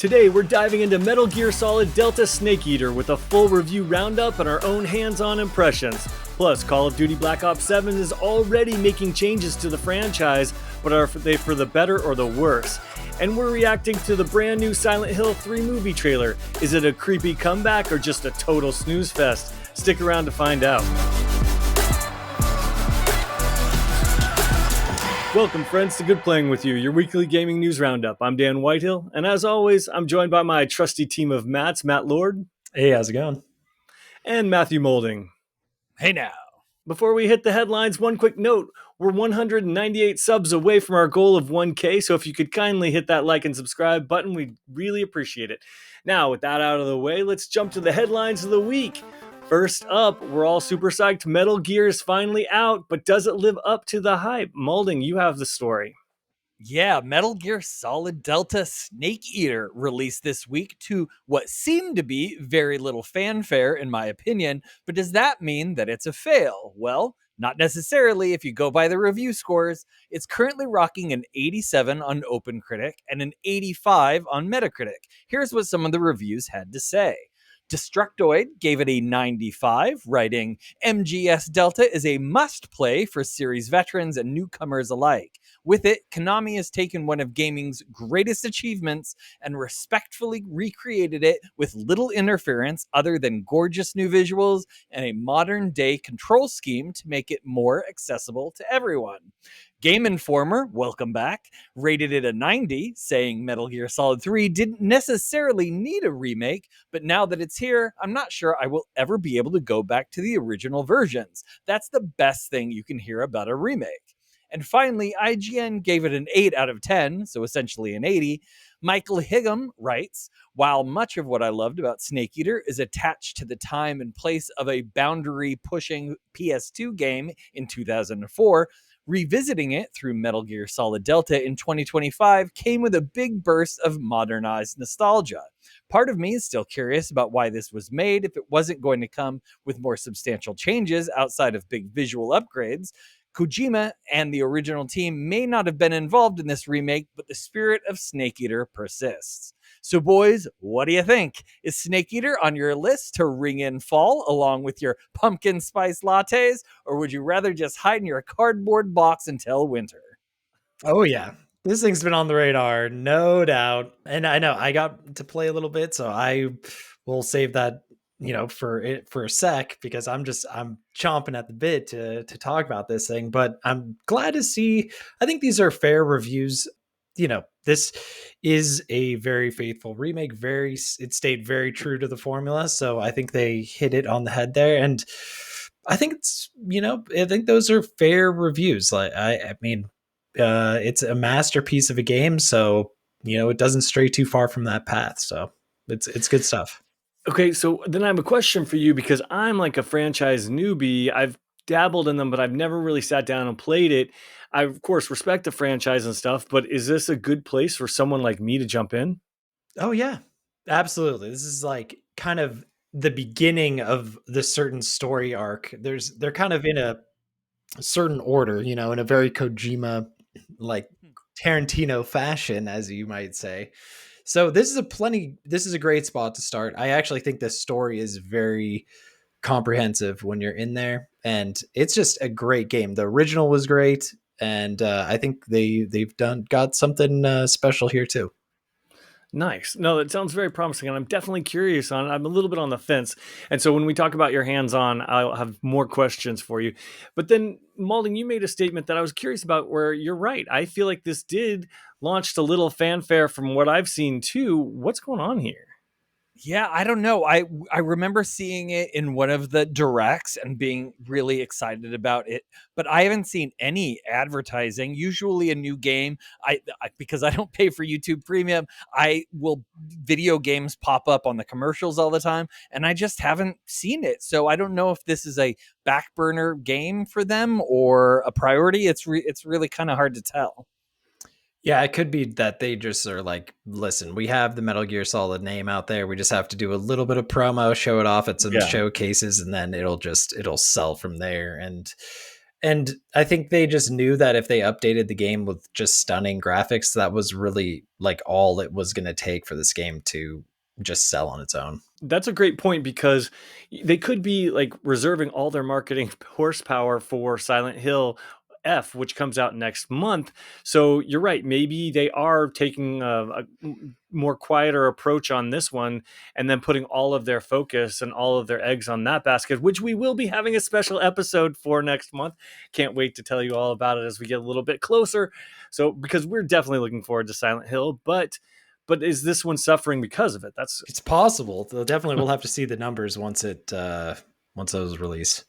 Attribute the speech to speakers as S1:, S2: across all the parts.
S1: Today, we're diving into Metal Gear Solid Delta Snake Eater with a full review roundup and our own hands-on impressions. Plus, Call of Duty Black Ops 7 is already making changes to the franchise, but are they for the better or the worse? And we're reacting to the brand new Silent Hill 3 movie trailer. Is it a creepy comeback or just a total snooze fest? Stick around to find out. Welcome, friends, to Good Playing With You, your weekly gaming news roundup. I'm Dan Whitehill, and as always, I'm joined by my trusty team of Matts, Matt Lord.
S2: Hey, how's it going?
S1: And Matthew Molding.
S3: Hey now.
S1: Before we hit the headlines, one quick note. We're 198 subs away from our goal of 1K, so if you could kindly hit that like and subscribe button, we'd really appreciate it. Now, with that out of the way, let's jump to the headlines of the week. First up, we're all super psyched. Metal Gear is finally out, but does it live up to the hype? Molding, you have the story.
S3: Yeah, Metal Gear Solid Delta Snake Eater released this week to what seemed to be very little fanfare, in my opinion. But does that mean that it's a fail? Well, not necessarily if you go by the review scores. It's currently rocking an 87 on OpenCritic and an 85 on Metacritic. Here's what some of the reviews had to say. Destructoid gave it a 95, writing, MGS Delta is a must-play for series veterans and newcomers alike. With it, Konami has taken one of gaming's greatest achievements and respectfully recreated it with little interference other than gorgeous new visuals and a modern-day control scheme to make it more accessible to everyone. Game Informer, welcome back, rated it a 90, saying Metal Gear Solid 3 didn't necessarily need a remake, but now that it's here, I'm not sure I will ever be able to go back to the original versions. That's the best thing you can hear about a remake. And finally, IGN gave it an 8 out of 10, so essentially an 80. Michael Higham writes, while much of what I loved about Snake Eater is attached to the time and place of a boundary-pushing PS2 game in 2004, revisiting it through Metal Gear Solid Delta in 2025 came with a big burst of modernized nostalgia. Part of me is still curious about why this was made if it wasn't going to come with more substantial changes outside of big visual upgrades. Kojima and the original team may not have been involved in this remake, but the spirit of Snake Eater persists. So boys, what do you think? Is Snake Eater on your list to ring in fall along with your pumpkin spice lattes, or would you rather just hide in your cardboard box until winter?
S2: Oh yeah, this thing's been on the radar, no doubt. And I know I got to play a little bit, so I will save that, for a sec, because I'm chomping at the bit to talk about this thing. But I'm glad to see. I think these are fair reviews. This is a very faithful remake. It stayed very true to the formula. So I think they hit it on the head there. And I think I think those are fair reviews. Like, I mean, it's a masterpiece of a game. So, it doesn't stray too far from that path. So it's good stuff.
S1: Okay, so then I have a question for you because I'm like a franchise newbie. I've dabbled in them, but I've never really sat down and played it. I, of course, respect the franchise and stuff, but is this a good place for someone like me to jump in?
S2: Oh, yeah, absolutely. This is like kind of the beginning of the certain story arc. They're kind of in a certain order, in a very Kojima, like Tarantino fashion, as you might say. So this is a great spot to start. I actually think this story is very comprehensive when you're in there, and it's just a great game. The original was great, and I think they've got something special here too.
S1: Nice. No, that sounds very promising, and I'm definitely curious on it. I'm a little bit on the fence, and so when we talk about your hands-on, I'll have more questions for you. But then, Malding, you made a statement that I was curious about where you're right. I feel like this did launch a little fanfare from what I've seen too. What's going on here?
S3: Yeah, I don't know. I remember seeing it in one of the directs and being really excited about it, but I haven't seen any advertising. Usually a new game, I because I don't pay for YouTube Premium, video games pop up on the commercials all the time, and I just haven't seen it. So I don't know if this is a back burner game for them or a priority. It's really kind of hard to tell.
S2: Yeah, it could be that they just are like, listen, we have the Metal Gear Solid name out there. We just have to do a little bit of promo, show it off at some showcases, and then it'll sell from there. And And I think they just knew that if they updated the game with just stunning graphics, that was really like all it was going to take for this game to just sell on its own.
S1: That's a great point because they could be like reserving all their marketing horsepower for Silent Hill F, which comes out next month. So you're right. Maybe they are taking a more quieter approach on this one and then putting all of their focus and all of their eggs on that basket, which we will be having a special episode for next month. Can't wait to tell you all about it as we get a little bit closer. So, because we're definitely looking forward to Silent Hill, but is this one suffering because of it?
S2: It's possible. They'll definitely we'll have to see the numbers once those release.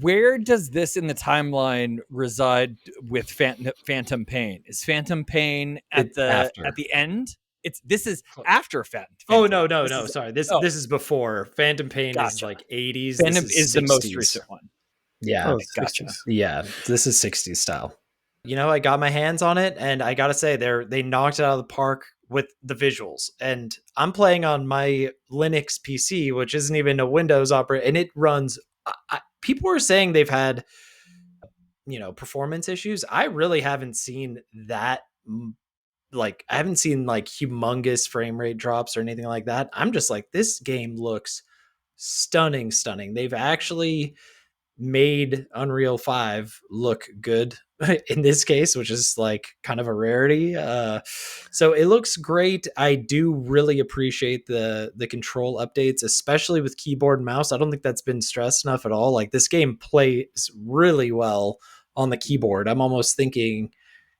S3: Where does this in the timeline reside with Phantom Pain? Is Phantom Pain at the end? This is after Phantom.
S2: Oh no! Sorry, this is before Phantom Pain.
S3: Gotcha.
S2: Is like 80s.
S3: Phantom
S2: this
S3: is the most recent one.
S2: Yeah,
S3: gotcha.
S2: Yeah, this is 60s style. I got my hands on it, and I gotta say, they knocked it out of the park with the visuals. And I'm playing on my Linux PC, which isn't even a Windows operating, and it runs. People are saying they've had, performance issues. I really haven't seen that. Like, I haven't seen like humongous frame rate drops or anything like that. I'm just like, this game looks stunning. They've actually made Unreal 5 look good in this case, which is like kind of a rarity. So it looks great. I do really appreciate the control updates, especially with keyboard and mouse. I don't think that's been stressed enough at all. Like, this game plays really well on the keyboard. I'm almost thinking,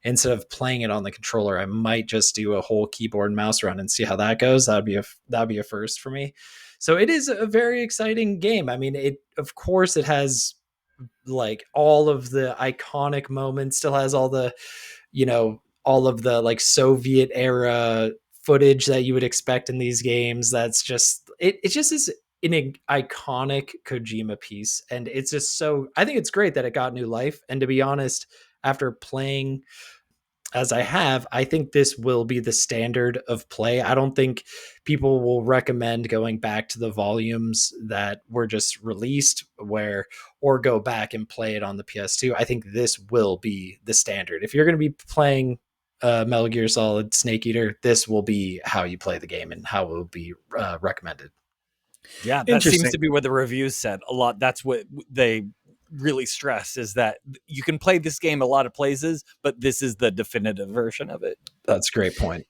S2: instead of playing it on the controller, I might just do a whole keyboard and mouse run and see how that goes. That'd be a first for me. So it is a very exciting game. I mean, of course it has like all of the iconic moments, still has all the, all of the like Soviet era footage that you would expect in these games. That's just, it just is an iconic Kojima piece. And it's just I think it's great that it got new life. And to be honest, after playing as I have, I think this will be the standard of play. I don't think people will recommend going back to the volumes that were just released or go back and play it on the PS2. I think this will be the standard. If you're going to be playing Metal Gear Solid Snake Eater, this will be how you play the game and how it will be recommended.
S3: Yeah, that seems to be what the reviews said a lot. That's what they really stress, is that you can play this game a lot of places, but this is the definitive version of it.
S2: That's a great point.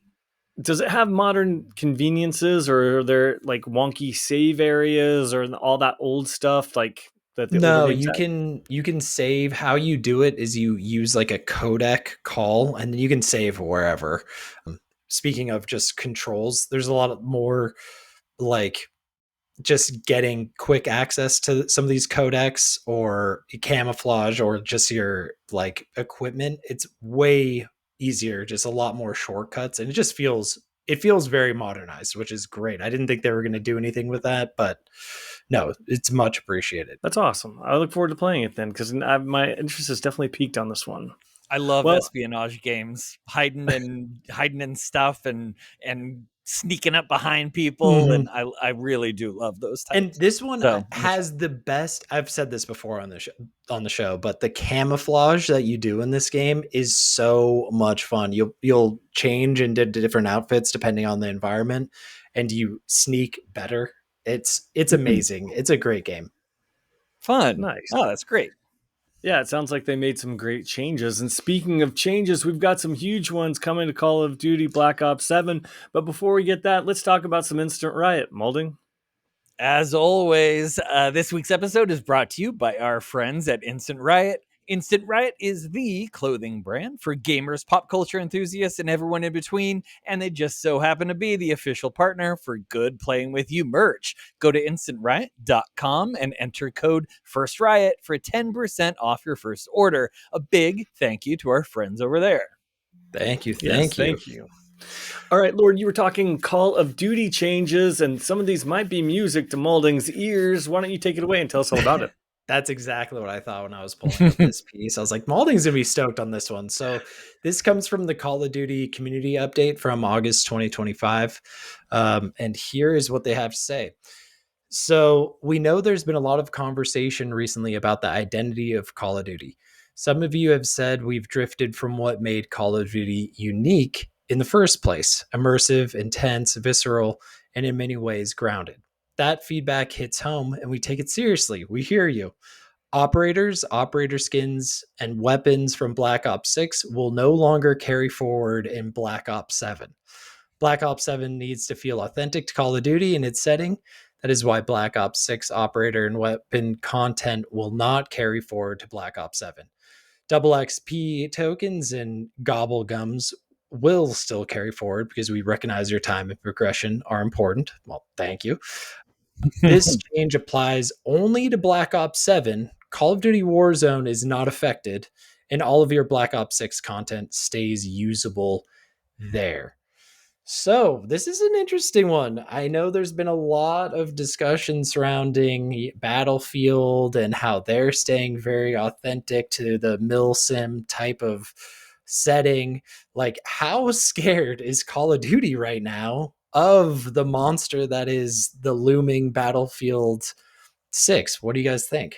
S1: Does it have modern conveniences, or are there like wonky save areas or all that old stuff like that?
S2: No, you can save. How you do it is you use like a codec call, and then you can save wherever. Speaking of just controls, there's a lot more like just getting quick access to some of these codecs or camouflage or just your like equipment. It's way easier, just a lot more shortcuts, and it feels very modernized, which is great. I didn't think they were going to do anything with that, but no, it's much appreciated.
S1: That's awesome. I look forward to playing it then, because my interest is definitely peaked on this one.
S3: I love espionage games, hiding in stuff and sneaking up behind people, and I really do love those types.
S2: And this one has the best. I've said this before on the show, but the camouflage that you do in this game is so much fun. You'll change into different outfits depending on the environment, and you sneak better. It's amazing. It's a great game.
S3: Fun.
S1: Nice.
S3: Oh, that's great.
S1: Yeah, it sounds like they made some great changes. And speaking of changes, we've got some huge ones coming to Call of Duty Black Ops 7. But before we get that, let's talk about some Instant Riot. Molding?
S3: As always, this week's episode is brought to you by our friends at Instant Riot. Instant Riot is the clothing brand for gamers, pop culture enthusiasts, and everyone in between, and they just so happen to be the official partner for Good Playing With You merch. Go to instantriot.com and enter code FIRSTRIOT for 10% off your first order. A big thank you to our friends over there.
S2: Thank you.
S1: Thank you. All right, Lord, you were talking Call of Duty changes, and some of these might be music to Molding's ears. Why don't you take it away and tell us all about it?
S2: That's exactly what I thought when I was pulling up this piece. I was like, Molding's going to be stoked on this one. So this comes from the Call of Duty community update from August 2025. And here is what they have to say. So we know there's been a lot of conversation recently about the identity of Call of Duty. Some of you have said we've drifted from what made Call of Duty unique in the first place: immersive, intense, visceral, and in many ways grounded. That feedback hits home and we take it seriously. We hear you. Operators, operator skins, and weapons from Black Ops 6 will no longer carry forward in Black Ops 7. Black Ops 7 needs to feel authentic to Call of Duty in its setting. That is why Black Ops 6 operator and weapon content will not carry forward to Black Ops 7. Double XP tokens and gobble gums will still carry forward because we recognize your time and progression are important. Well, thank you. This change applies only to Black Ops 7. Call of Duty Warzone is not affected, and all of your Black Ops 6 content stays usable there. So, this is an interesting one. I know there's been a lot of discussion surrounding Battlefield and how they're staying very authentic to the mil sim type of setting. Like, how scared is Call of Duty right now of the monster that is the looming Battlefield 6? What do you guys think?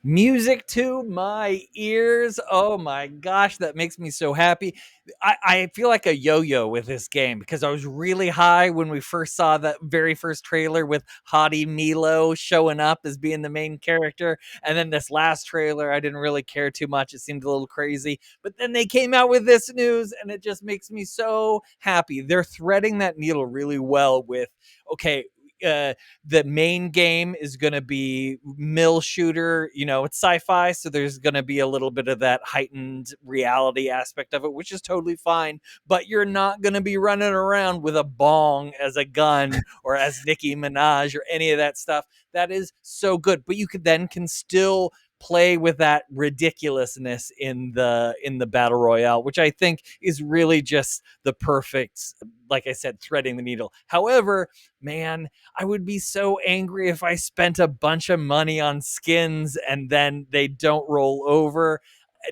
S3: Music to my ears. Oh my gosh, that makes me so happy. I feel like a yo-yo with this game because I was really high when we first saw that very first trailer with Hottie Milo showing up as being the main character. And then this last trailer, I didn't really care too much. It seemed a little crazy. But then they came out with this news and it just makes me so happy. They're threading that needle really well with, okay, the main game is going to be mill shooter. It's sci-fi, so there's going to be a little bit of that heightened reality aspect of it, which is totally fine. But you're not going to be running around with a bong as a gun or as Nicki Minaj or any of that stuff. That is so good. But you can still play with that ridiculousness in the battle royale, which I think is really just the perfect, like I said, threading the needle. However, man, I would be so angry if I spent a bunch of money on skins and then they don't roll over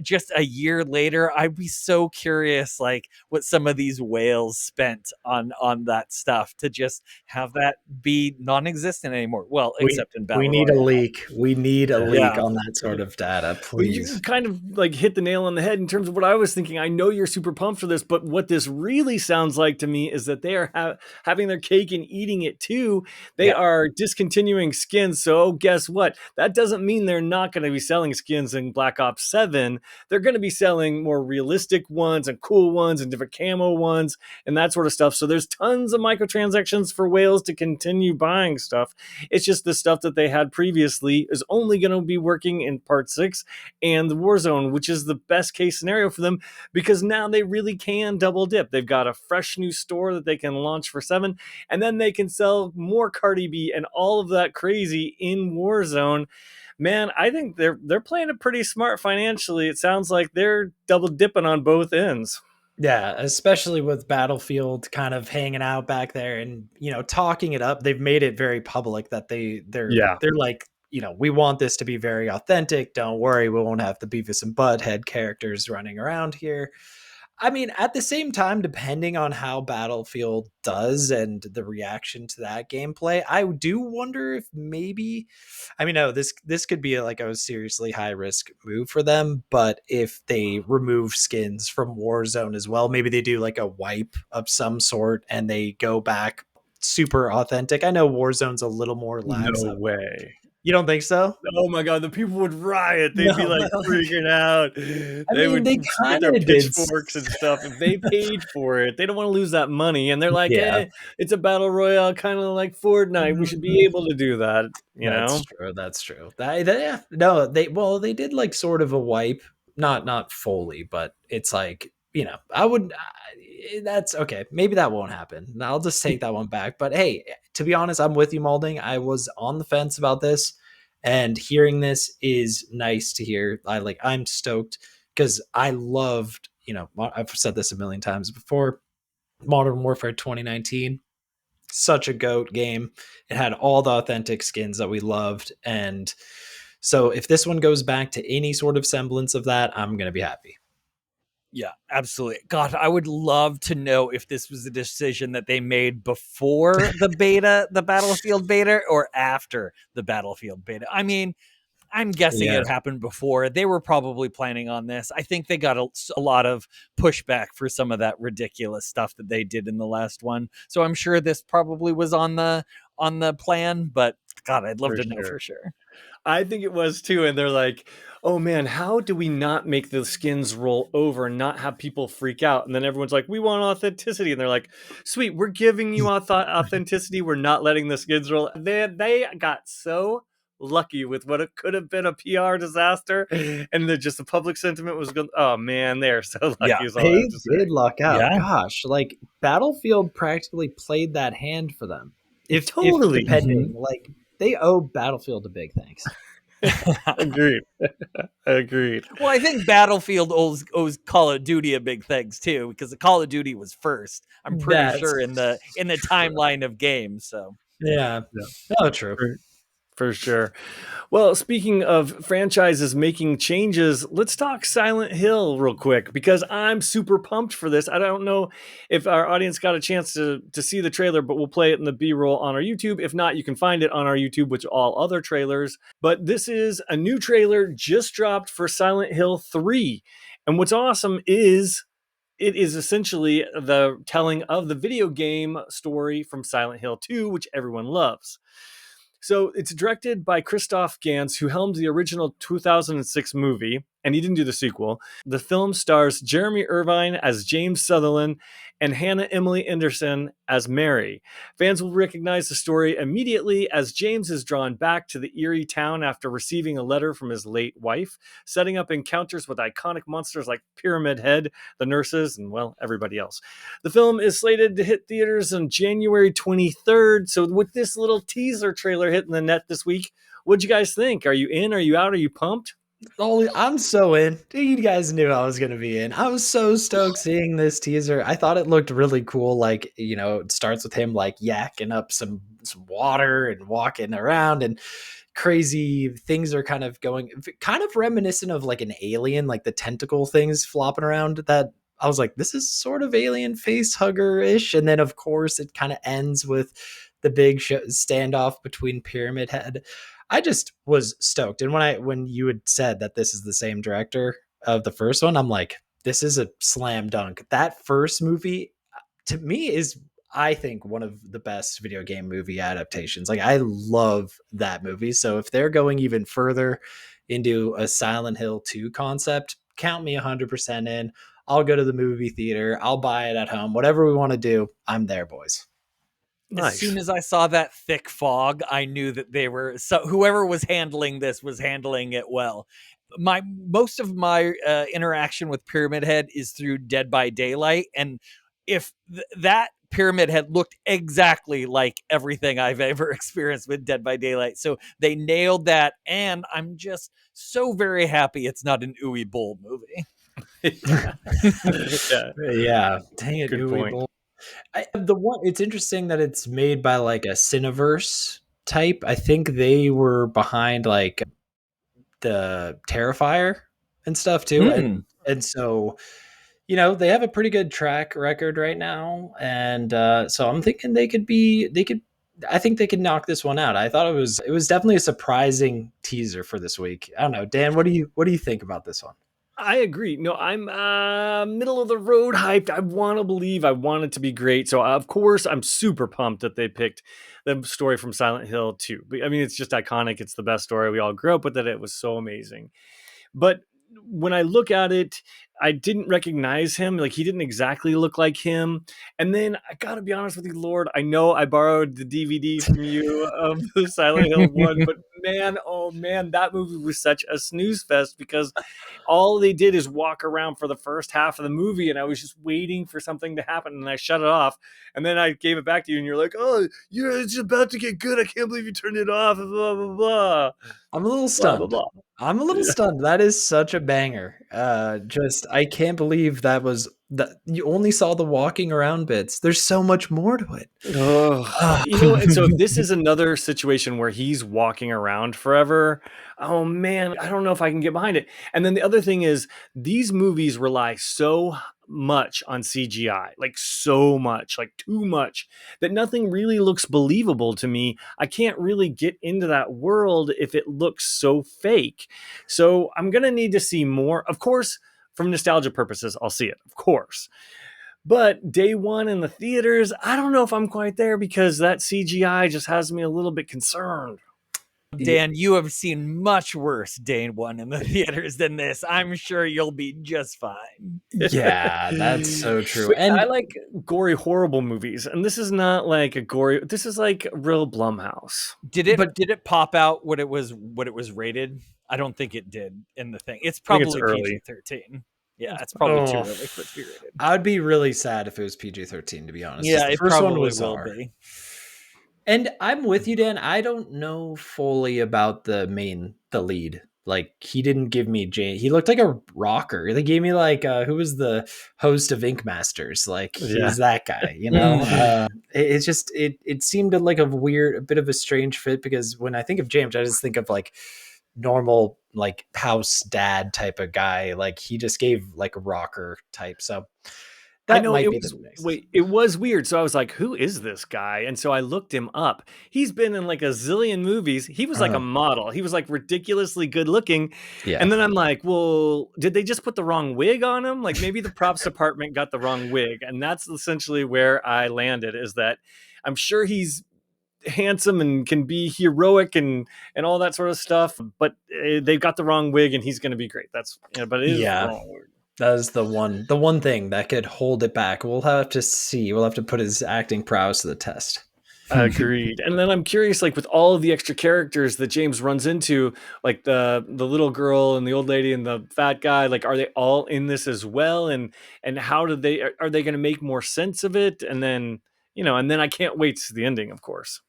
S3: just a year later. I'd be so curious, like what some of these whales spent on that stuff to just have that be non-existent anymore. Well,
S2: We
S3: except in
S2: we
S3: battle
S2: need a
S3: royale.
S2: leak. We need a leak
S3: Yeah.
S2: on that sort of data,
S1: Well, you
S2: please.
S1: kind of like hit the nail on the head in terms of what I was thinking. I know you're super pumped for this, but what this really sounds like to me is that they are having their cake and eating it too. They
S3: Yeah.
S1: are discontinuing skins. So guess what? That doesn't mean they're not going to be selling skins in Black Ops 7. They're going to be selling more realistic ones and cool ones and different camo ones and that sort of stuff. So there's tons of microtransactions for whales to continue buying stuff. It's just the stuff that they had previously is only going to be working in part 6 and the Warzone, which is the best case scenario for them because now they really can double dip. They've got a fresh new store that they can launch for 7, and then they can sell more Cardi B and all of that crazy in Warzone. Man, I think they're playing it pretty smart financially. It sounds like they're double dipping on both ends.
S2: Yeah, especially with Battlefield kind of hanging out back there and talking it up. They've made it very public that
S1: Yeah.
S2: they're like, we want this to be very authentic. Don't worry, we won't have the Beavis and Butthead characters running around here. I mean, at the same time, depending on how Battlefield does and the reaction to that gameplay, I do wonder if maybe, I mean, no, this could be like a seriously high risk move for them. But if they remove skins from Warzone as well, maybe they do like a wipe of some sort and they go back super authentic. I know Warzone's a little more lax.
S1: No way.
S2: You don't think so?
S1: Oh my god, the people would riot. They'd be
S2: No,
S1: like
S2: but,
S1: freaking out.
S2: I
S1: They
S2: mean,
S1: would
S2: they
S1: get
S2: kind
S1: their
S2: of did.
S1: pitchforks and stuff. If they paid for it, they don't want to lose that money. And they're like,
S2: Yeah.
S1: it's a battle royale, kind of like Fortnite. We should be able to do that, you
S2: That's
S1: know?
S2: true. That's true. Yeah, no, they did like sort of a wipe, not fully, but it's like I would. That's okay. Maybe that won't happen. I'll just take that one back. But hey, to be honest, I'm with you, Malding. I was on the fence about this, and hearing this is nice to hear. I'm stoked because I loved. I've said this a million times before. Modern Warfare 2019, such a goat game. It had all the authentic skins that we loved. And so if this one goes back to any sort of semblance of that, I'm going to be happy.
S3: Yeah, absolutely. God, I would love to know if this was a decision that they made before the beta, the Battlefield beta, or after the Battlefield beta. I mean, I'm guessing
S2: Yeah.
S3: it happened before. They were probably planning on this. I think they got a lot of pushback for some of that ridiculous stuff that they did in the last one. So I'm sure this probably was on the plan, but God, I'd love
S1: For
S3: to know
S1: sure.
S3: for sure.
S1: I think it was too. And they're like, oh man, how do we not make the skins roll over and not have people freak out? And then everyone's like, we want authenticity. And they're like, sweet, we're giving you authenticity. We're not letting the skins roll. They got so lucky with what it could have been a PR disaster. And just the public sentiment was going, oh man, they're so
S3: Yeah.
S1: lucky is all I
S2: They
S1: have to say.
S2: did luck out.
S3: Yeah.
S2: Gosh, like Battlefield practically played that hand for them. If
S1: Totally.
S2: depending, like they owe Battlefield a big thanks.
S1: Agreed. Agreed.
S3: Well, I think Battlefield owes Call of Duty a big thanks too, because the Call of Duty was first. I'm pretty
S2: That's
S3: sure in the timeline of games. So
S2: Yeah. Oh, true.
S1: For sure. Well, speaking of franchises making changes, let's talk Silent Hill real quick because I'm super pumped for this. I don't know if our audience got a chance to see the trailer, but we'll play it in the B-roll on our YouTube. If not, you can find it on our YouTube, which all other trailers. But this is a new trailer just dropped for Silent Hill 3. And what's awesome is it is essentially the telling of the video game story from Silent Hill 2, which everyone loves. So it's directed by Christoph Gans, who helmed the original 2006 movie, and he didn't do the sequel. The film stars Jeremy Irvine as James Sutherland and Hannah Emily Anderson as Mary. Fans will recognize the story immediately as James is drawn back to the eerie town after receiving a letter from his late wife, setting up encounters with iconic monsters like Pyramid Head, the nurses, and, well, everybody else. The film is slated to hit theaters on January 23rd. So with this little teaser trailer hitting the net this week, what'd you guys think? Are you in? Are you out? Are you pumped?
S2: I'm so in. You guys knew I was going to be in. I was so stoked seeing this teaser. I thought it looked really cool. Like, it starts with him like yakking up some water and walking around, and crazy things are kind of reminiscent of like an alien, like the tentacle things flopping around. That I was like, this is sort of alien face hugger ish. And then of course it kind of ends with the big standoff between Pyramid Head. I just was stoked. And when you had said that this is the same director of the first one, I'm like, this is a slam dunk. That first movie to me is, I think, one of the best video game movie adaptations. Like, I love that movie. So if they're going even further into a Silent Hill 2 concept, count me 100% in. I'll go to the movie theater. I'll buy it at home. Whatever we want to do, I'm there, boys.
S1: Nice.
S3: As soon as I saw that thick fog, I knew that they were, so whoever was handling this was handling it well. Most of my interaction with Pyramid Head is through Dead by Daylight, and if that Pyramid Head looked exactly like everything I've ever experienced with Dead by Daylight, so they nailed that, and I'm just so very happy it's not an Uwe Boll movie.
S2: Yeah. Dang it,
S1: Good
S2: Uwe
S1: point.
S2: Boll. It's interesting that it's made by like a Cineverse type. I think they were behind like the Terrifier and stuff too. And so, they have a pretty good track record right now. And so I'm thinking I think they could knock this one out. I thought it was definitely a surprising teaser for this week. I don't know, Dan, what do you think about this one?
S1: I agree. No, I'm middle of the road hyped. I want to believe. I want it to be great. So, of course, I'm super pumped that they picked the story from Silent Hill 2. I mean, it's just iconic. It's the best story. We all grew up with it. It was so amazing. But when I look at it, I didn't recognize him. Like, he didn't exactly look like him. And then I got to be honest with you, Lord, I know I borrowed the DVD from you of the Silent Hill 1, but man, oh man, that movie was such a snooze fest because all they did is walk around for the first half of the movie, and I was just waiting for something to happen, and I shut it off. And then I gave it back to you, and you're like, oh, it's about to get good. I can't believe you turned it off, blah, blah, blah.
S2: I'm a little stunned.
S1: Blah, blah, blah.
S2: I'm a little stunned. That is such a banger. I can't believe that you only saw the walking around bits. There's so much more to it.
S1: Oh, and so if this is another situation where he's walking around forever, oh man, I don't know if I can get behind it. And then the other thing is, these movies rely so much on CGI, like so much, like too much, that nothing really looks believable to me. I can't really get into that world if it looks so fake. So I'm gonna need to see more. Of course, from nostalgia purposes, I'll see it, of course. But day one in the theaters, I don't know if I'm quite there because that CGI just has me a little bit concerned.
S3: Dan, you have seen much worse day one in the theaters than this. I'm sure you'll be just fine.
S2: Yeah, that's so true.
S1: But
S2: And
S1: I like gory, horrible movies, and this is not like a gory. This is like real Blumhouse.
S3: Did it pop out what it was rated? I don't think it did in the thing. It's
S1: I think it's
S3: probably
S1: early.
S3: PG-13. Yeah, it's probably too
S2: Oh.
S3: early for it to be rated.
S2: I'd be really sad if it was PG-13, to be honest.
S3: Yeah,
S2: The
S3: it
S2: first
S3: probably
S2: one was
S3: will
S2: R.
S3: be.
S2: And I'm with you, Dan. I don't know fully about the lead. Like, he didn't give me he looked like a rocker. They gave me like who was the host of Ink Masters? Like, he's that guy, you know. It's just it seemed like a bit of a strange fit, because when I think of James, I just think of like normal like house dad type of guy. Like, he just gave like a rocker type. So
S1: I
S2: that
S1: know
S2: might
S1: it
S2: be
S1: was
S2: the mix.
S1: it was weird. So I was like, "Who is this guy?" And so I looked him up. He's been in like a zillion movies. He was like a model. He was like ridiculously good looking.
S2: Yeah.
S1: And then I'm like, "Well, did they just put the wrong wig on him? Like maybe the props department got the wrong wig." And that's essentially where I landed. Is that I'm sure he's handsome and can be heroic and all that sort of stuff, but they've got the wrong wig, and he's going to be great. That's but it is the wrong wig.
S2: That is the one thing that could hold it back. We'll have to see. We'll have to put his acting prowess to the test.
S1: Agreed. And then I'm curious, like with all of the extra characters that James runs into, like the little girl and the old lady and the fat guy, like are they all in this as well? And how do they are they going to make more sense of it? And then and then I can't wait to see the ending, of course.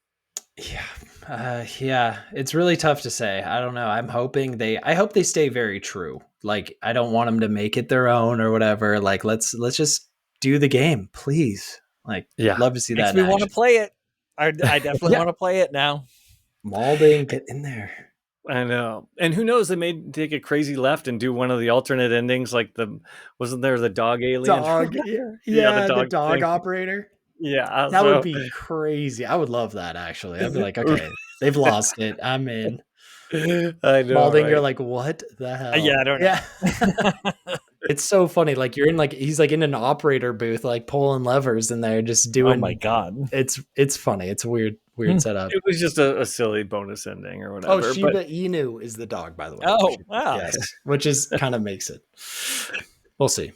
S2: Yeah, it's really tough to say. I don't know. I hope they stay very true. Like, I don't want them to make it their own or whatever. Like, let's just do the game, please. Like, love to see that.
S3: We want to play it. I definitely want to play it now.
S2: Malding, get in there.
S1: I know. And who knows, they may take a crazy left and do one of the alternate endings, like wasn't there the dog alien?
S2: The dog operator.
S1: Yeah,
S2: that would be crazy. I would love that, actually. I'd be like, okay, they've lost it. I'm in.
S1: I know.
S2: Malding,
S1: right?
S2: You're like, what the hell?
S3: Yeah, I don't know.
S2: It's so funny. Like, you're in he's like in an operator booth, like pulling levers in there, just doing.
S3: Oh my god!
S2: It's funny. It's a weird setup.
S1: It was just a silly bonus ending or whatever.
S2: Oh, Shiba Inu is the dog, by the way.
S3: Oh, wow.
S2: Yes, which is kind of makes it. We'll see.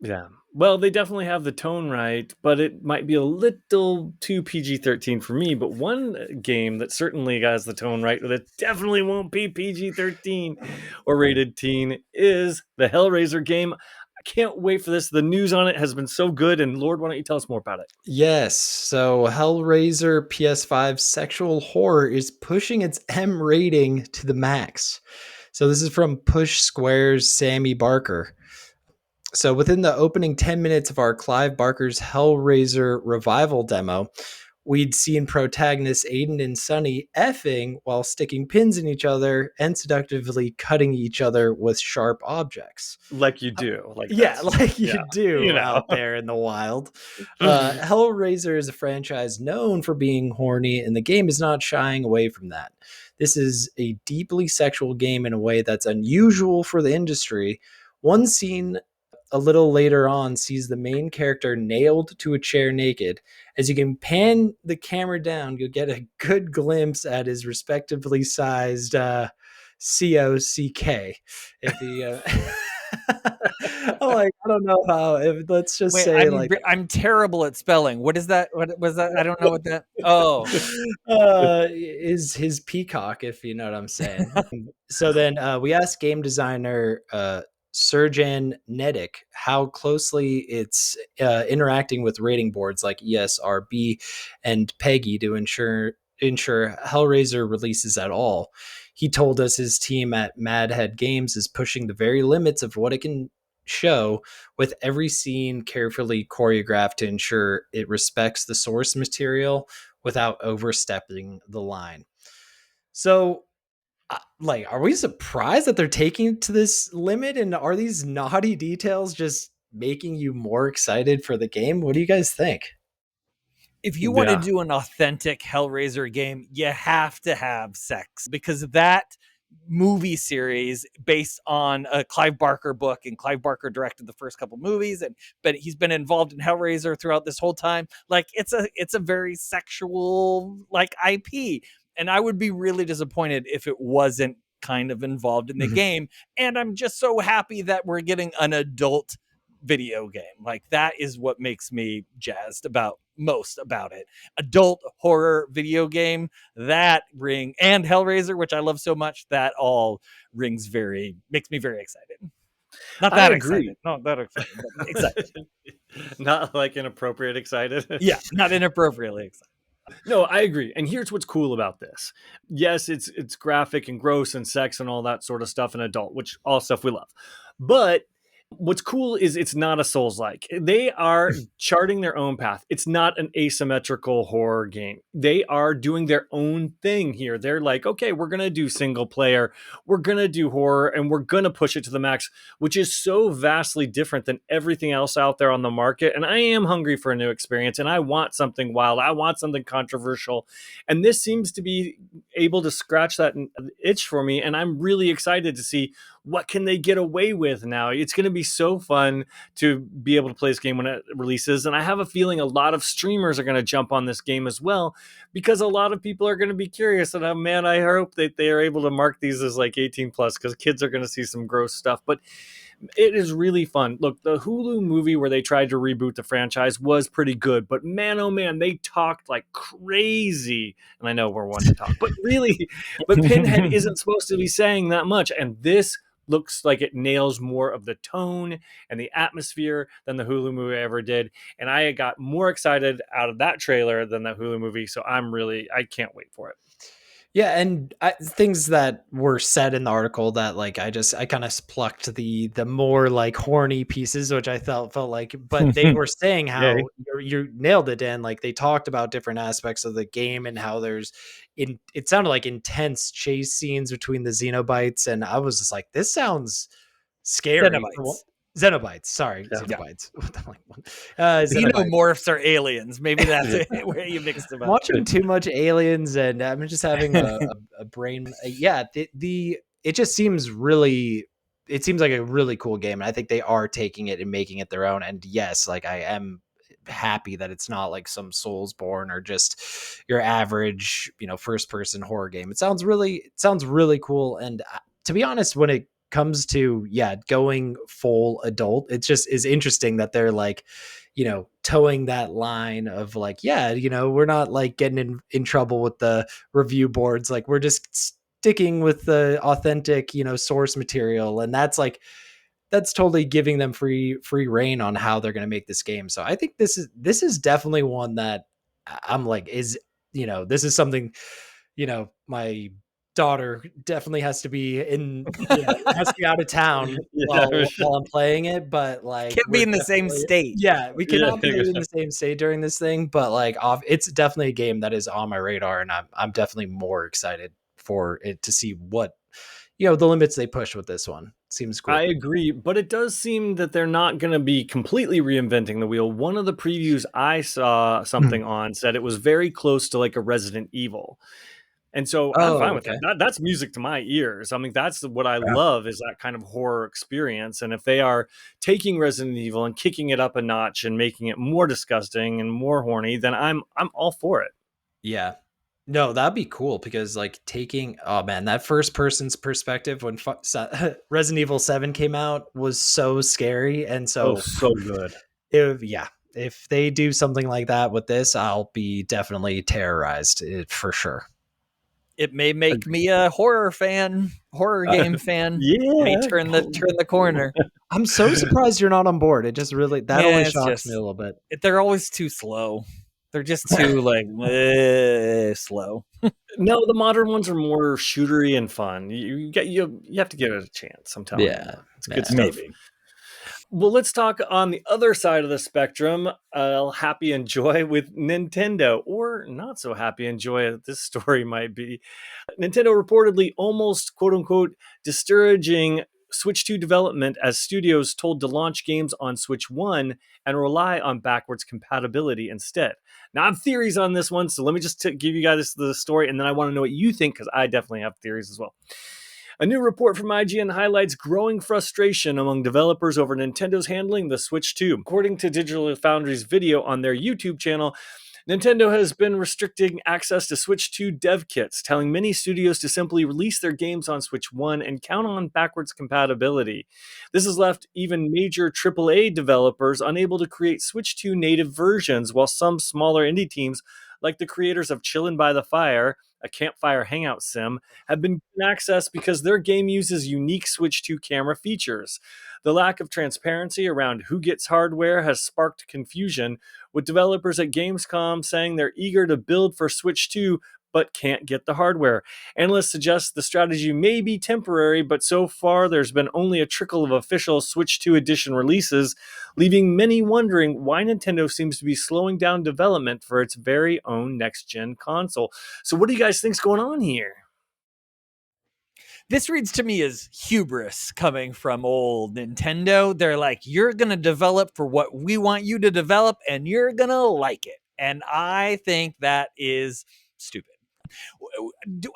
S1: Yeah. Well, they definitely have the tone right, but it might be a little too PG-13 for me. But one game that certainly has the tone right, that definitely won't be PG-13 or rated teen, is the Hellraiser game. I can't wait for this. The news on it has been so good. And Lord, why don't you tell us more about it?
S2: Yes. So Hellraiser PS5 sexual horror is pushing its M rating to the max. So this is from Push Square's Sammy Barker. So within the opening 10 minutes of our Clive Barker's Hellraiser revival demo, we'd seen protagonists Aiden and Sunny effing while sticking pins in each other and seductively cutting each other with sharp objects.
S1: Like you do. Like
S2: you do out there in the wild. Hellraiser is a franchise known for being horny, and the game is not shying away from that. This is a deeply sexual game in a way that's unusual for the industry. One scene a little later on sees the main character nailed to a chair naked. As you can pan the camera down, you'll get a good glimpse at his respectively sized COCK. If he, I don't know how. Let's just say,
S3: I'm terrible at spelling. What is that? What was that? I don't know what that. Oh,
S2: is his peacock, if you know what I'm saying. So then we asked game designer Serjan Nedick how closely it's interacting with rating boards like ESRB and PEGI to ensure Hellraiser releases at all. He told us his team at Mad Head Games is pushing the very limits of what it can show, with every scene carefully choreographed to ensure it respects the source material without overstepping the line. So, like, are we surprised that they're taking it to this limit? And are these naughty details just making you more excited for the game? What do you guys think?
S3: If you want to do an authentic Hellraiser game, you have to have sex, because that movie series based on a Clive Barker book, and Clive Barker directed the first couple movies, but he's been involved in Hellraiser throughout this whole time. Like, it's a very sexual like IP, and I would be really disappointed if it wasn't kind of involved in the game. And I'm just so happy that we're getting an adult video game. Like, that is what makes me jazzed about most about it. Adult horror video game, that ring, and Hellraiser, which I love so much, that all makes me very excited. Not that excited. Not that excited, but excited.
S1: Not like inappropriate excited.
S3: Yeah, not inappropriately excited.
S1: No, I agree. And here's what's cool about this. Yes, it's graphic and gross and sex and all that sort of stuff and adult, which all stuff we love. But what's cool is it's not a Souls-like. They are charting their own path. It's not an asymmetrical horror game. They are doing their own thing here. They're like, okay, we're going to do single player, we're going to do horror, and we're going to push it to the max, which is so vastly different than everything else out there on the market. And I am hungry for a new experience, and I want something wild. I want something controversial. And this seems to be able to scratch that itch for me. And I'm really excited to see what can they get away with now. It's going to be so fun to be able to play this game when it releases. And I have a feeling a lot of streamers are going to jump on this game as well, because a lot of people are going to be curious. And man, I hope that they are able to mark these as like 18 plus, because kids are going to see some gross stuff. But it is really fun. Look, the Hulu movie where they tried to reboot the franchise was pretty good, but man, oh man, they talked like crazy. And I know we're one to talk, but really, but Pinhead isn't supposed to be saying that much. And this looks like it nails more of the tone and the atmosphere than the Hulu movie ever did. And I got more excited out of that trailer than the Hulu movie. So I can't wait for it.
S2: Yeah, and things that were said in the article that like I kind of plucked the more like horny pieces, which I felt like, but they were saying how you nailed it, Dan. Like, they talked about different aspects of the game and how it sounded like intense chase scenes between the Xenobites, and I was just like, this sounds scary. Xenobites, sorry, Xenobites.
S3: Xenomorphs are aliens. Maybe that's it, where you mixed them up.
S2: Watching too much Aliens, and I'm just having a brain. Yeah, it just seems really. It seems like a really cool game, and I think they are taking it and making it their own. And yes, like, I am happy that it's not like some Soulsborne or just your average, first person horror game. It sounds really cool. And to be honest, when it comes to going full adult, it just is interesting that they're like, towing that line of like, we're not like getting in trouble with the review boards, like we're just sticking with the authentic source material. And that's totally giving them free reign on how they're going to make this game. So I think this is definitely one that I'm like, this is something, my daughter definitely has to be has to be out of town while I'm playing it, but like,
S3: can't be in the same state.
S2: We cannot be in the same state during this thing, but like, it's definitely a game that is on my radar, and I'm definitely more excited for it to see what the limits they push with this one. Seems cool.
S1: I agree, but it does seem that they're not going to be completely reinventing the wheel. One of the previews I saw something on said it was very close to like a Resident Evil. And so I'm fine with that. That's music to my ears. I mean, that's what I love, is that kind of horror experience. And if they are taking Resident Evil and kicking it up a notch and making it more disgusting and more horny, then I'm all for it.
S2: Yeah. No, that'd be cool, because like taking, that first person's perspective when Resident Evil 7 came out was so scary. And so
S1: good.
S2: If they do something like that with this, I'll be definitely terrorized, for sure.
S3: It may make me a horror game fan. May turn the corner.
S2: I'm so surprised you're not on board. It just really, only shocks me a little bit.
S3: They're always too slow. They're just too like slow.
S1: No, the modern ones are more shootery and fun. You have to give it a chance. I'm telling you.
S2: It's
S1: good stuff. Maybe. Well, let's talk on the other side of the spectrum. Happy and joy with Nintendo, or not so happy and joy. This story might be. Nintendo reportedly almost quote unquote discouraging Switch 2 development as studios told to launch games on Switch 1 and rely on backwards compatibility instead. Now, I have theories on this one, so let me just give you guys the story, and then I want to know what you think, because I definitely have theories as well. A new report from IGN highlights growing frustration among developers over Nintendo's handling the Switch 2. According to Digital Foundry's video on their YouTube channel, Nintendo has been restricting access to Switch 2 dev kits, telling many studios to simply release their games on Switch 1 and count on backwards compatibility. This has left even major AAA developers unable to create Switch 2 native versions, while some smaller indie teams, like the creators of Chillin' by the Fire, a campfire hangout sim, have been given access because their game uses unique Switch 2 camera features. The lack of transparency around who gets hardware has sparked confusion, with developers at Gamescom saying they're eager to build for Switch 2 but can't get the hardware. Analysts suggest the strategy may be temporary, but so far there's been only a trickle of official Switch 2 edition releases, leaving many wondering why Nintendo seems to be slowing down development for its very own next-gen console. So what do you guys think's going on here?
S3: This reads to me as hubris coming from old Nintendo. They're like, you're going to develop for what we want you to develop, and you're going to like it. And I think that is stupid.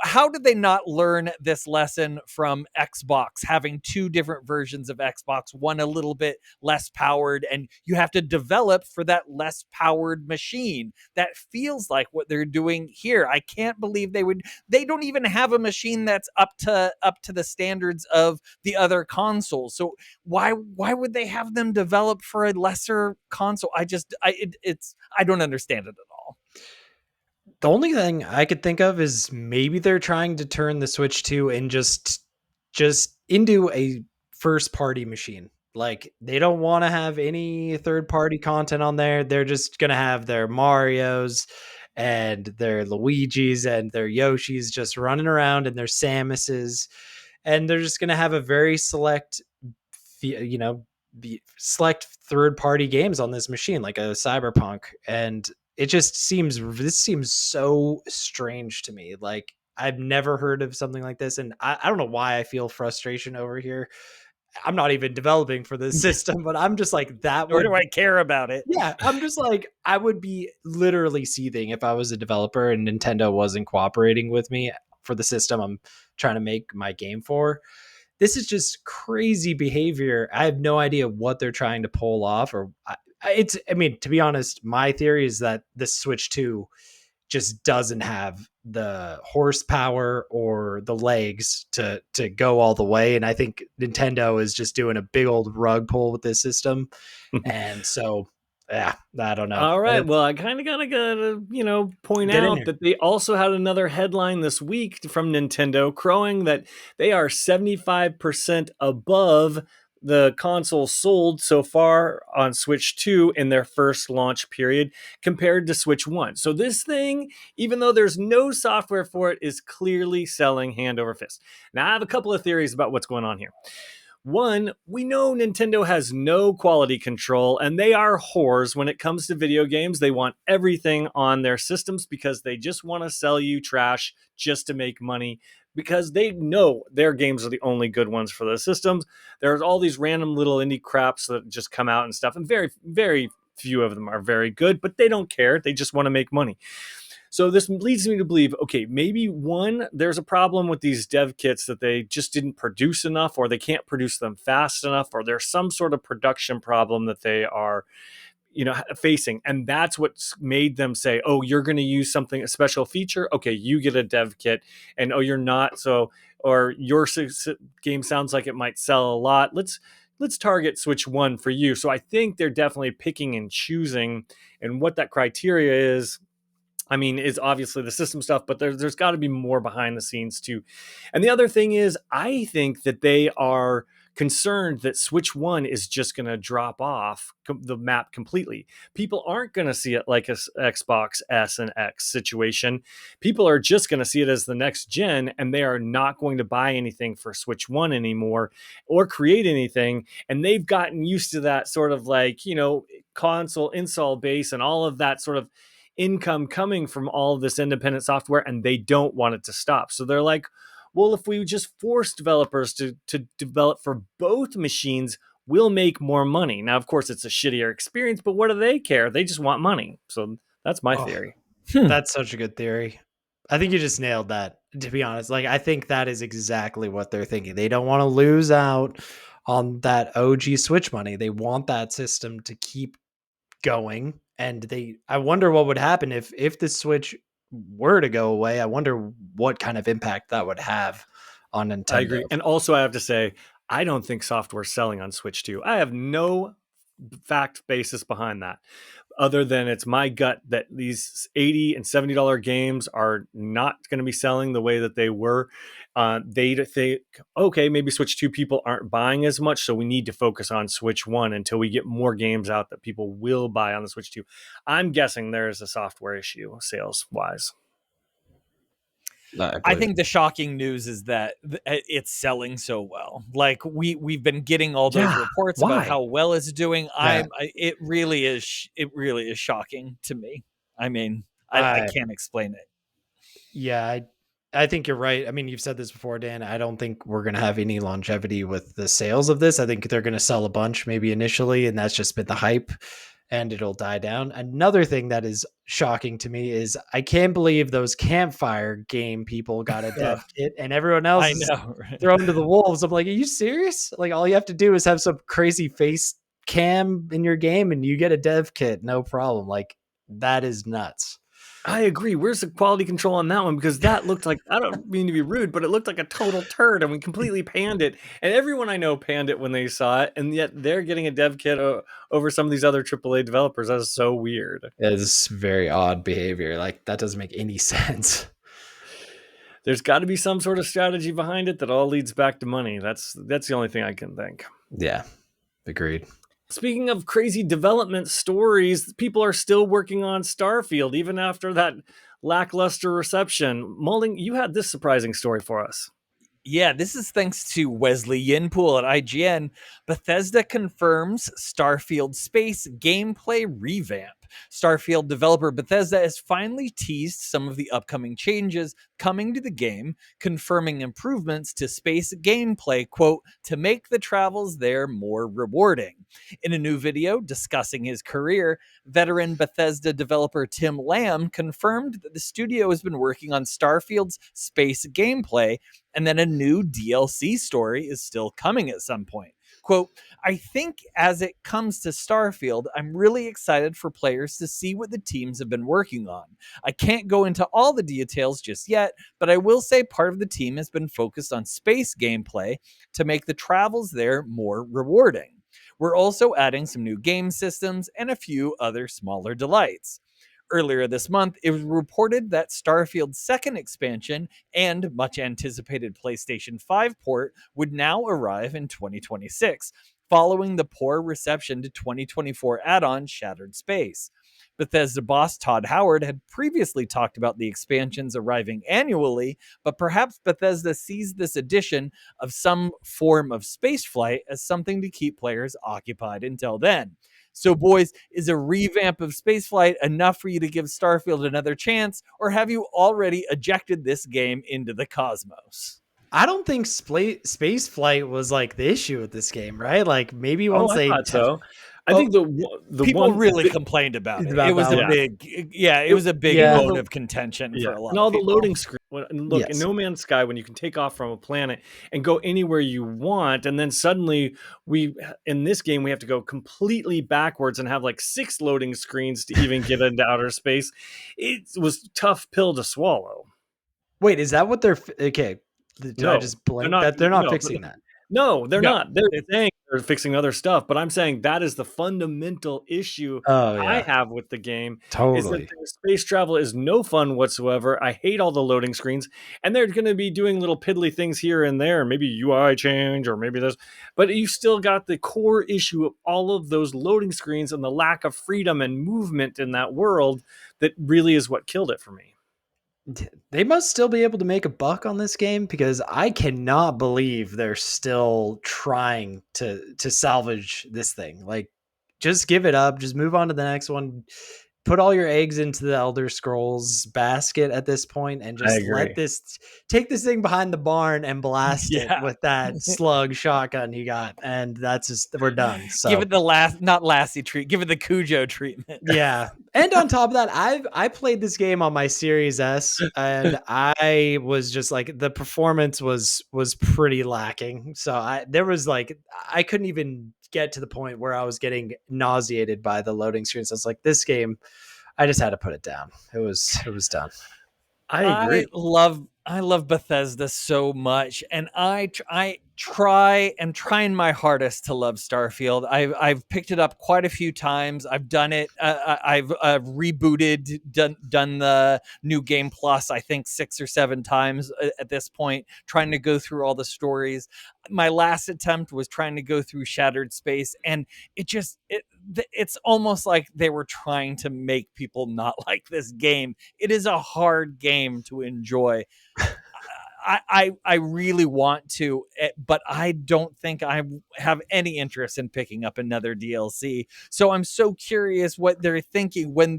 S3: How did they not learn this lesson from Xbox, having two different versions of Xbox, one a little bit less powered, and you have to develop for that less powered machine? That feels like what they're doing here. I can't believe they don't even have a machine that's up to the standards of the other consoles. So why would they have them develop for a lesser console? I don't understand it at all.
S2: The only thing I could think of is maybe they're trying to turn the Switch 2 and just into a first party machine. Like, they don't want to have any third party content on there. They're just going to have their Marios and their Luigis and their Yoshis just running around, and their Samuses, and they're just going to have a very select, select third party games on this machine, like a Cyberpunk. And this seems so strange to me. Like, I've never heard of something like this, and I don't know why I feel frustration over here. I'm not even developing for this system, but I'm just like,
S3: Or do I care about it?
S2: yeah, I'm just like, I would be literally seething if I was a developer and Nintendo wasn't cooperating with me for the system I'm trying to make my game for. This is just crazy behavior. I have no idea what they're trying to pull off, or I mean, to be honest, my theory is that the Switch 2 just doesn't have the horsepower or the legs to go all the way. And I think Nintendo is just doing a big old rug pull with this system. And so, yeah, I don't know.
S1: All right. Well, I kind of gotta point out that they also had another headline this week from Nintendo crowing that they are 75% above the console sold so far on Switch 2 in their first launch period compared to Switch 1. So this thing, even though there's no software for it, is clearly selling hand over fist. Now, I have a couple of theories about what's going on here. One, we know Nintendo has no quality control, and they are whores when it comes to video games. They want everything on their systems because they just want to sell you trash just to make money, because they know their games are the only good ones for the systems. There's all these random little indie craps that just come out and stuff, and very, very few of them are very good, but they don't care. They just want to make money. So this leads me to believe, okay, maybe one, there's a problem with these dev kits that they just didn't produce enough, or they can't produce them fast enough, or there's some sort of production problem that they are facing. And that's what's made them say, oh, you're going to use something, a special feature. Okay, you get a dev kit. And oh, you're not. So, or your game sounds like it might sell a lot. Let's target Switch 1 for you. So I think they're definitely picking and choosing, and what that criteria is, I mean, is obviously the system stuff, but there's got to be more behind the scenes too. And the other thing is, I think that they are concerned that Switch 1 is just going to drop off the map completely. People aren't going to see it like a Xbox S and X situation. People are just going to see it as the next gen, and they are not going to buy anything for Switch 1 anymore or create anything. And they've gotten used to that sort of like, console install base and all of that sort of income coming from all of this independent software, and they don't want it to stop. So they're like, well, if we just force developers to develop for both machines, we'll make more money. Now, of course, it's a shittier experience, but what do they care? They just want money. So that's my theory.
S2: That's such a good theory. I think you just nailed that, to be honest. Like, I think that is exactly what they're thinking. They don't want to lose out on that OG Switch money. They want that system to keep going. And I wonder what would happen if the Switch were to go away. I wonder what kind of impact that would have on Nintendo.
S1: I agree. And also, I have to say, I don't think software's selling on Switch 2. I have no fact basis behind that, other than it's my gut that these $80 and $70 games are not going to be selling the way that they were. They think, okay, maybe Switch 2 people aren't buying as much, so we need to focus on Switch 1 until we get more games out that people will buy on the Switch 2. I'm guessing there is a software issue sales-wise.
S3: I think the shocking news is that it's selling so well. Like we've been getting all those reports about how well it's doing. It really is shocking to me. I mean, I can't explain it.
S2: Yeah, I think you're right. I mean, you've said this before, Dan. I don't think we're going to have any longevity with the sales of this. I think they're going to sell a bunch maybe initially, and that's just been the hype, and it'll die down. Another thing that is shocking to me is I can't believe those Campfire game people got a dev kit and everyone else is thrown to the wolves. I'm like, are you serious? Like, all you have to do is have some crazy face cam in your game and you get a dev kit. No problem. Like, that is nuts.
S1: I agree. Where's the quality control on that one? Because that looked like, I don't mean to be rude, but it looked like a total turd, and we completely panned it. And everyone I know panned it when they saw it, and yet they're getting a dev kit over some of these other AAA developers. That's so weird.
S2: It's very odd behavior. Like, that doesn't make any sense.
S1: There's got to be some sort of strategy behind it that all leads back to money. That's the only thing I can think.
S2: Yeah, agreed.
S1: Speaking of crazy development stories, people are still working on Starfield, even after that lackluster reception. Molding, you had this surprising story for us.
S3: Yeah, this is thanks to Wesley Yinpool at IGN. Bethesda confirms Starfield space gameplay revamp. Starfield developer Bethesda has finally teased some of the upcoming changes coming to the game, confirming improvements to space gameplay, quote, to make the travels there more rewarding. In a new video discussing his career, veteran Bethesda developer Tim Lamb confirmed that the studio has been working on Starfield's space gameplay and that a new DLC story is still coming at some point. Quote, I think as it comes to Starfield, I'm really excited for players to see what the teams have been working on. I can't go into all the details just yet, but I will say part of the team has been focused on space gameplay to make the travels there more rewarding. We're also adding some new game systems and a few other smaller delights. Earlier this month, it was reported that Starfield's second expansion and much anticipated PlayStation 5 port would now arrive in 2026, following the poor reception to 2024 add-on Shattered Space. Bethesda boss Todd Howard had previously talked about the expansions arriving annually, but perhaps Bethesda sees this addition of some form of spaceflight as something to keep players occupied until then. So, boys, is a revamp of spaceflight enough for you to give Starfield another chance, or have you already ejected this game into the cosmos?
S2: I don't think space flight was like the issue with this game, right? Like, maybe once
S1: I thought so. I think the
S3: people
S1: one
S3: really complained about it. It was a big bone of contention for a lot.
S1: And all
S3: of
S1: the
S3: people.
S1: loading screen. Look, in No Man's Sky, when you can take off from a planet and go anywhere you want, and then suddenly in this game we have to go completely backwards and have like 6 loading screens to even get into outer space. It was a tough pill to swallow.
S2: Wait, is that what they're okay? Did I just blink that they're not fixing that?
S1: No, they're not. They're saying they're fixing other stuff, but I'm saying that is the fundamental issue
S2: Oh
S1: I
S2: yeah,
S1: have with the game, is that
S2: totally.
S1: the space travel is no fun whatsoever. I hate all the loading screens, and they're going to be doing little piddly things here and there, maybe UI change or maybe this, but you still got the core issue of all of those loading screens and the lack of freedom and movement in that world that really is what killed it for me.
S2: They must still be able to make a buck on this game, because I cannot believe they're still trying to salvage this thing. Like, just give it up, just move on to the next one. Put all your eggs into the Elder Scrolls basket at this point, and
S1: I
S2: just let
S1: agree.
S2: this take this thing behind the barn and blast it
S3: Yeah.
S2: with that slug shotgun you got, and that's just, we're done. So
S3: Give it the not Lassie treat. Give it the Cujo treatment.
S2: yeah. And on top of that, I played this game on my Series S, and I was just like, the performance was pretty lacking. So there was like, I couldn't even get to the point where I was getting nauseated by the loading screens. I was like, this game, I just had to put it down. It was done.
S1: I agree.
S3: I love Bethesda so much, and I'm trying my hardest to love Starfield. I've picked it up quite a few times. I've done it. I've rebooted, done the new game plus, I think 6 or 7 times at this point, trying to go through all the stories. My last attempt was trying to go through Shattered Space, and it's almost like they were trying to make people not like this game. It is a hard game to enjoy. I really want to, but I don't think I have any interest in picking up another DLC. So I'm so curious what they're thinking when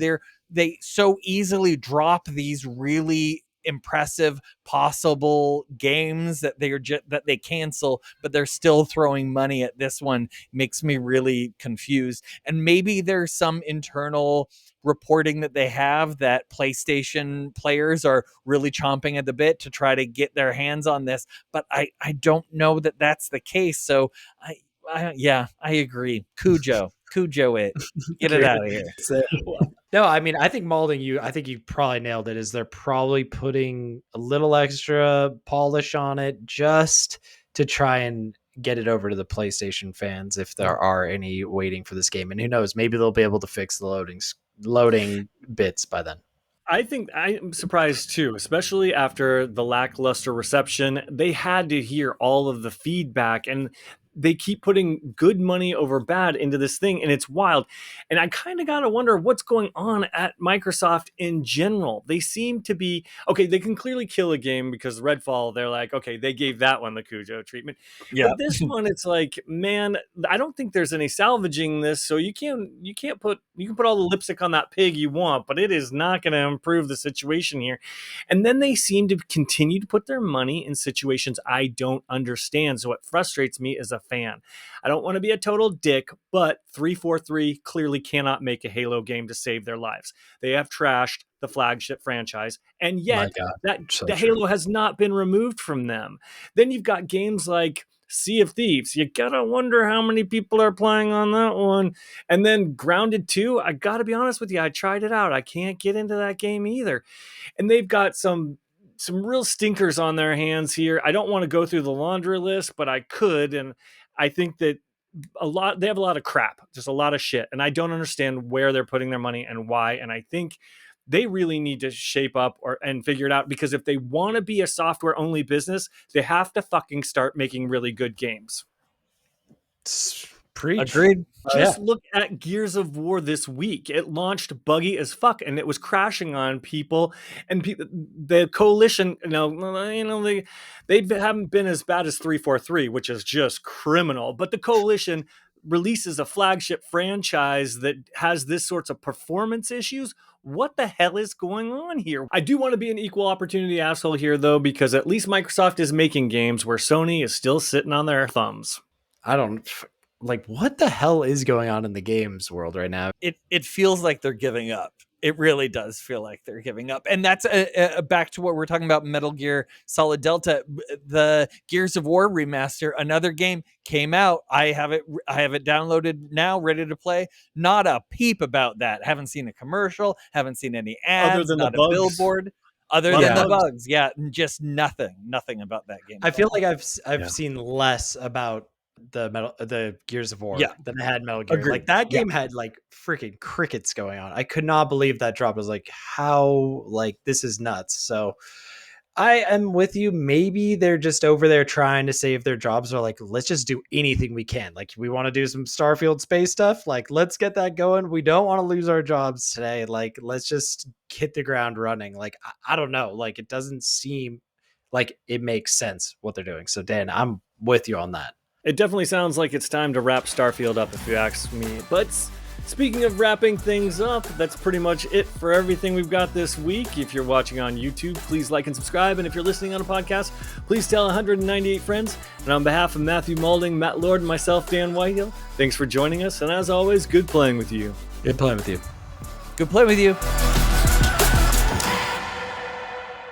S3: they so easily drop these really impressive possible games that that they cancel, but they're still throwing money at this one. Makes me really confused. And maybe there's some internal reporting that they have that PlayStation players are really chomping at the bit to try to get their hands on this, but I don't know that that's the case. So I agree. Cujo it. Get it out of here.
S2: No, I mean, I think Malding, I think you probably nailed it. Is they're probably putting a little extra polish on it just to try and get it over to the PlayStation fans, if there are any waiting for this game. And who knows, maybe they'll be able to fix the loading bits by then.
S1: I think I'm surprised too, especially after the lackluster reception. They had to hear all of the feedback, and they keep putting good money over bad into this thing, and it's wild. And I kind of got to wonder what's going on at Microsoft in general. They seem to be okay. They can clearly kill a game because Redfall, they're like, okay, they gave that one the Cujo treatment.
S3: Yeah.
S1: But this one, it's like, man, I don't think there's any salvaging this. So you can put all the lipstick on that pig you want, but it is not going to improve the situation here. And then they seem to continue to put their money in situations I don't understand. So it frustrates me as a fan. I don't want to be a total dick, but 343 clearly cannot make a Halo game to save their lives. They have trashed the flagship franchise, and yet the Halo has not been removed from them. Then you've got games like Sea of Thieves. You gotta wonder how many people are playing on that one. And then Grounded 2, I gotta be honest with you, I tried it out. I can't get into that game either. And they've got some real stinkers on their hands here. I don't want to go through the laundry list, but I could. And I think that they have a lot of crap, just a lot of shit. And I don't understand where they're putting their money and why. And I think they really need to shape up and figure it out, because if they want to be a software only business, they have to fucking start making really good games.
S2: Preach.
S3: Agreed.
S1: Just look at Gears of War this week. It launched buggy as fuck, and it was crashing on people. And the coalition, they haven't been as bad as 343, which is just criminal. But the coalition releases a flagship franchise that has this sorts of performance issues. What the hell is going on here? I do want to be an equal opportunity asshole here, though, because at least Microsoft is making games where Sony is still sitting on their thumbs.
S2: I don't like, what the hell is going on in the games world right now.
S3: It feels like they're giving up. It really does feel like they're giving up. And that's back to what we're talking about, Metal Gear Solid Delta. The Gears of War remaster, another game came out. I have it downloaded now, ready to play. Not a peep about that. Haven't seen a commercial, haven't seen any ads,
S1: other than
S3: not
S1: the
S3: a
S1: bugs.
S3: billboard. Other than the bugs. Yeah, just nothing about that game.
S2: I feel like I've seen less about the Gears of War
S3: Yeah.
S2: than I had Metal Gear.
S3: Agreed.
S2: Like that
S3: Yeah.
S2: game had like freaking crickets going on. I could not believe that drop. I was like, how, like, this is nuts. So I am with you. Maybe they're just over there trying to save their jobs, or like, let's just do anything we can. Like, we want to do some Starfield space stuff. Like, let's get that going. We don't want to lose our jobs today. Like, let's just hit the ground running. Like, I don't know. Like, it doesn't seem like it makes sense what they're doing. So Dan, I'm with you on that.
S1: It definitely sounds like it's time to wrap Starfield up, if you ask me. But speaking of wrapping things up, that's pretty much it for everything we've got this week. If you're watching on YouTube, please like and subscribe. And if you're listening on a podcast, please tell 198 friends. And on behalf of Matthew Maulding, Matt Lord, and myself, Dan Whitehill, thanks for joining us. And as always, good playing with you.
S2: Good playing with you.
S3: Good play with you.